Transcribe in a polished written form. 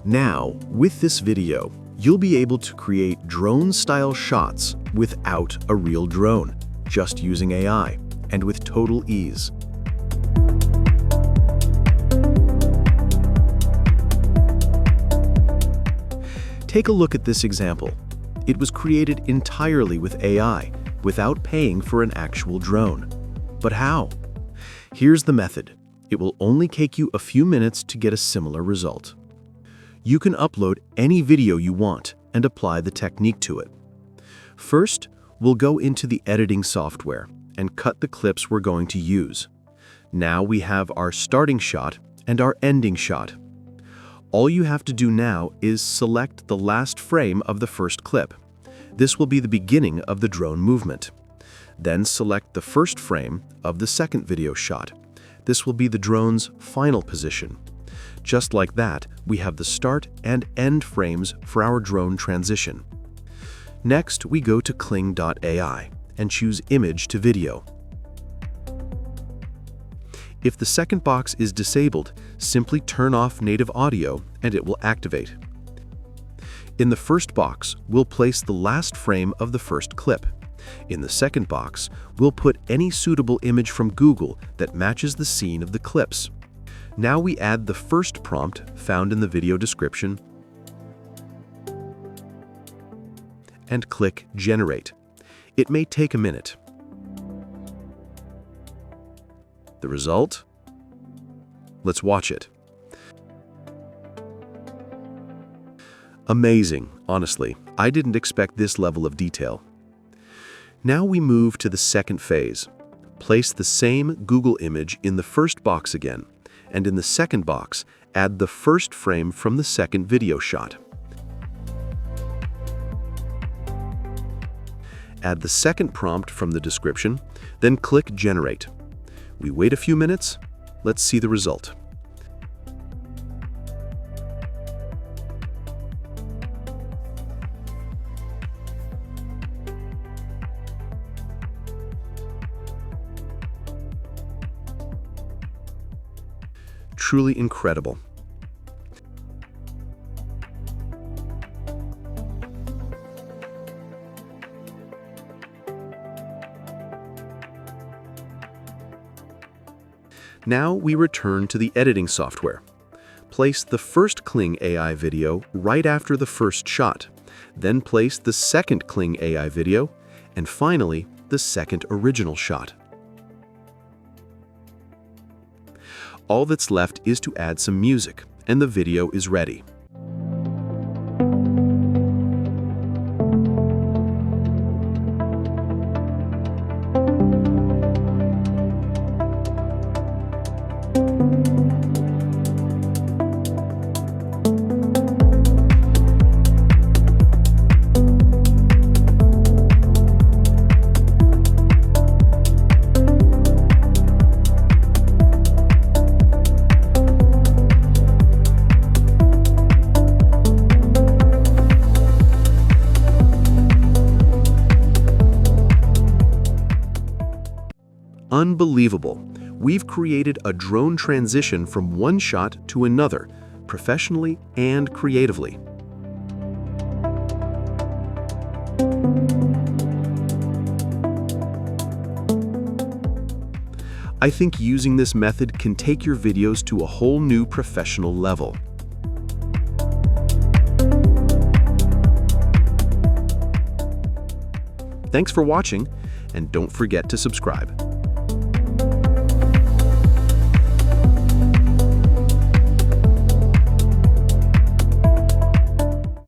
Now, with this video, you'll be able to create drone-style shots without a real drone, just using AI, and with total ease. Take a look at this example. It was created entirely with AI, without paying for an actual drone. But how? Here's the method. It will only take you a few minutes to get a similar result. You can upload any video you want and apply the technique to it. First, we'll go into the editing software and cut the clips we're going to use. Now we have our starting shot and our ending shot. All you have to do now is select the last frame of the first clip. This will be the beginning of the drone movement. Then select the first frame of the second video shot. This will be the drone's final position. Just like that, we have the start and end frames for our drone transition. Next, we go to Kling.ai and choose Image-to-Video. If the second box is disabled, simply turn off native audio and it will activate. In the first box, we'll place the last frame of the first clip. In the second box, we'll put any suitable image from Google that matches the scene of the clips. Now we add the first prompt found in the video description and click Generate. It may take a minute. The result? Let's watch it. Amazing, honestly. I didn't expect this level of detail. Now we move to the second phase. Place the same Google image in the first box again, and in the second box, add the first frame from the second video shot. Add the second prompt from the description, then click Generate. We wait a few minutes. Let's see the result. Truly incredible. Now we return to the editing software. Place the first Kling.ai video right after the first shot, then place the second Kling.ai video, and finally, the second original shot. All that's left is to add some music, and the video is ready. Unbelievable! We've created a drone transition from one shot to another, professionally and creatively. I think using this method can take your videos to a whole new professional level. Thanks for watching, and don't forget to subscribe.